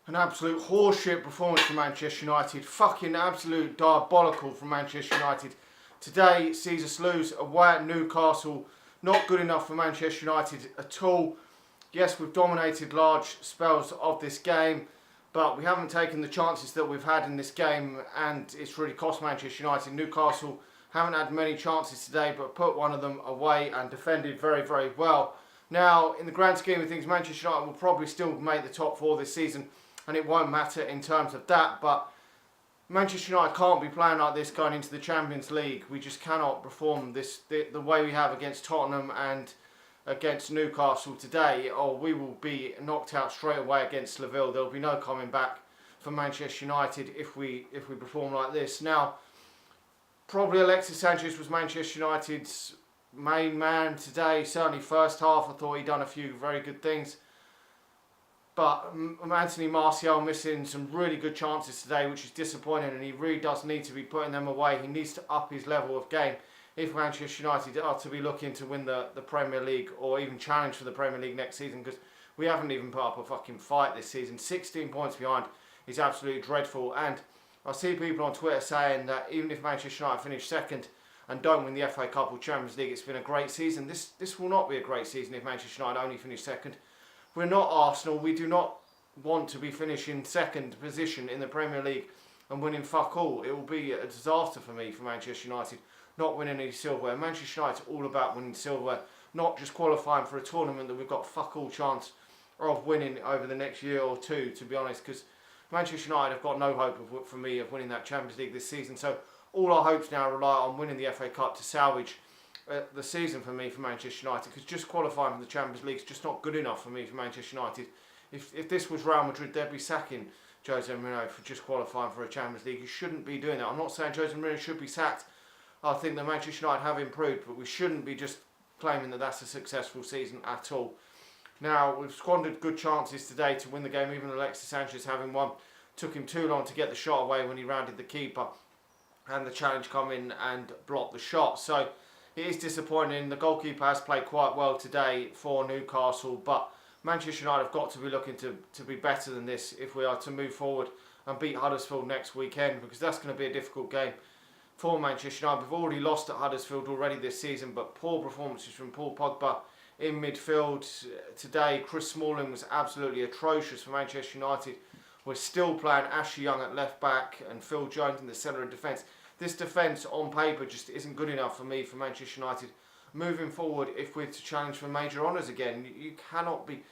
An absolute horseshit performance from Manchester United. Fucking absolute diabolical from Manchester United. Today sees us lose away at Newcastle. Not good enough for Manchester United at all. Yes, we've dominated large spells of this game, but we haven't taken the chances that we've had in this game, and it's really cost Manchester United. Newcastle haven't had many chances today, but put one of them away and defended very, very well. Now, in the grand scheme of things, Manchester United will probably still make the top four this season, and it won't matter in terms of that, but Manchester United can't be playing like this going into the Champions League. We just cannot perform the way we have against Tottenham and against Newcastle today, or we will be knocked out straight away against Seville. There will be no coming back for Manchester United if we perform like this. Now, probably Alexis Sanchez was Manchester United's main man today. Certainly first half, I thought he'd done a few very good things. But Anthony Martial missing some really good chances today, which is disappointing, and he really does need to be putting them away. He needs to up his level of game if Manchester United are to be looking to win the Premier League or even challenge for the Premier League next season, because we haven't even put up a fucking fight this season. 16 points behind is absolutely dreadful, and I see people on Twitter saying that even if Manchester United finish second and don't win the FA Cup or Champions League, it's been a great season. This will not be a great season if Manchester United only finish second. We're not Arsenal. We do not want to be finishing second position in the Premier League and winning fuck all. It will be a disaster for me, for Manchester United, not winning any silverware. Manchester United's all about winning silverware, not just qualifying for a tournament that we've got fuck all chance of winning over the next year or two, to be honest, because Manchester United have got no hope for me of winning that Champions League this season. So all our hopes now rely on winning the FA Cup to salvage the season for me, for Manchester United, because just qualifying for the Champions League is just not good enough for me, for Manchester United. If this was Real Madrid, they'd be sacking Jose Mourinho for just qualifying for a Champions League. He shouldn't be doing that. I'm not saying Jose Mourinho should be sacked. I think that Manchester United have improved, but we shouldn't be just claiming that that's a successful season at all. Now, we've squandered good chances today to win the game, even Alexis Sanchez having one. Took him too long to get the shot away when he rounded the keeper, and the challenge come in and blocked the shot. So it is disappointing. The goalkeeper has played quite well today for Newcastle, but Manchester United have got to be looking to be better than this if we are to move forward and beat Huddersfield next weekend, because that's going to be a difficult game for Manchester United. We've already lost at Huddersfield already this season, but poor performances from Paul Pogba in midfield today. Chris Smalling was absolutely atrocious for Manchester United. We're still playing Ashley Young at left back and Phil Jones in the centre of defence. This defence on paper just isn't good enough for me, for Manchester United. Moving forward, if we're to challenge for major honours again, you cannot be...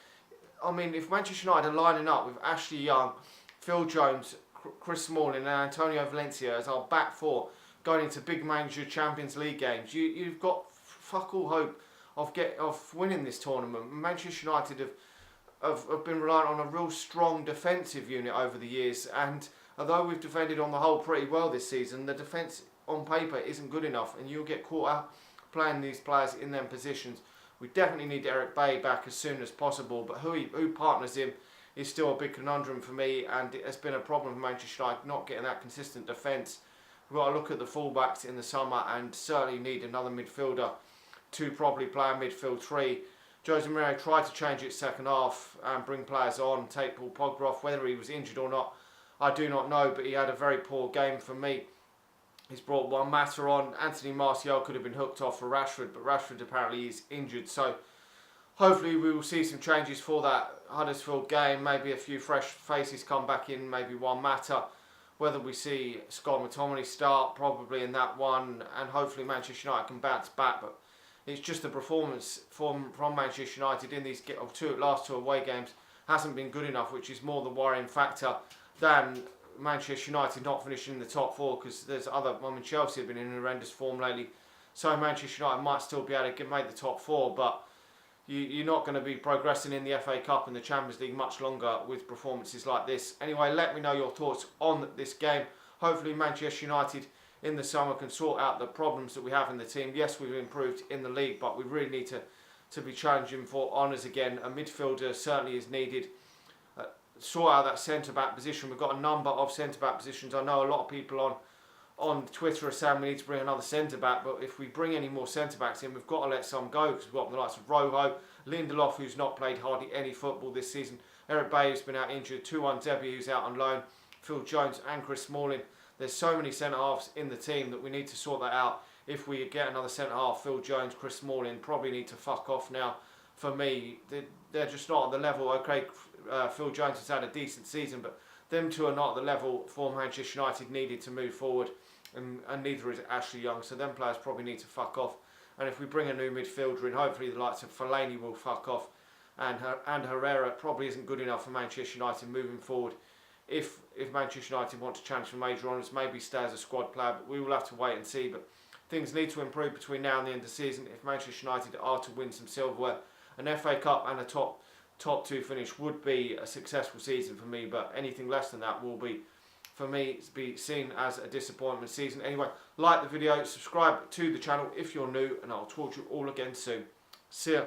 I mean, if Manchester United are lining up with Ashley Young, Phil Jones, Chris Smalling and Antonio Valencia as our back four going into big major Champions League games, you've got fuck all hope of winning this tournament. Manchester United have been reliant on a real strong defensive unit over the years, and although we've defended on the whole pretty well this season, the defence on paper isn't good enough, and you'll get caught out playing these players in them positions. We definitely need Eric Bailly back as soon as possible, but who partners him is still a big conundrum for me, and it has been a problem for Manchester United not getting that consistent defence. We've got to look at the fullbacks in the summer and certainly need another midfielder to probably play a midfield three. Jose Mourinho tried to change it second half and bring players on, take Paul Pogba off. Whether he was injured or not, I do not know, but he had a very poor game for me. He's brought Juan Mata on. Anthony Martial could have been hooked off for Rashford, but Rashford apparently is injured. So hopefully we will see some changes for that Huddersfield game. Maybe a few fresh faces come back in, maybe Juan Mata. Whether we see Scott McTominay start, probably in that one, and hopefully Manchester United can bounce back. But it's just the performance from Manchester United in these last two away games hasn't been good enough, which is more the worrying factor than Manchester United not finishing in the top four, because there's other... I mean, Chelsea have been in horrendous form lately, so Manchester United might still be able to make the top four, but you're not going to be progressing in the FA Cup and the Champions League much longer with performances like this. Anyway, let me know your thoughts on this game. Hopefully Manchester United in the summer can sort out the problems that we have in the team. Yes, we've improved in the league, but we really need to be challenging for honours again. A midfielder certainly is needed. Sort out that centre-back position. We've got a number of centre-back positions. I know a lot of people on Twitter are saying we need to bring another centre-back, but if we bring any more centre-backs in, we've got to let some go, because we've got the likes of Rojo, Lindelof, who's not played hardly any football this season, Eric Bay's been out injured. 2-1 debuts out on loan. Phil Jones and Chris Smalling. There's so many centre-halves in the team that we need to sort that out. If we get another centre-half, Phil Jones, Chris Smalling probably need to fuck off now. For me, they're just not at the level. Okay, Phil Jones has had a decent season, but them two are not at the level for Manchester United needed to move forward, and neither is Ashley Young. So them players probably need to fuck off. And if we bring a new midfielder in, hopefully the likes of Fellaini will fuck off, and Herrera probably isn't good enough for Manchester United moving forward. If Manchester United want to challenge for major honours, maybe stay as a squad player, but we will have to wait and see. But things need to improve between now and the end of the season. If Manchester United are to win some silverware, an FA Cup and a top two finish would be a successful season for me, but anything less than that will be, for me, be seen as a disappointment season. Anyway, like the video, subscribe to the channel if you're new, and I'll talk to you all again soon. See ya.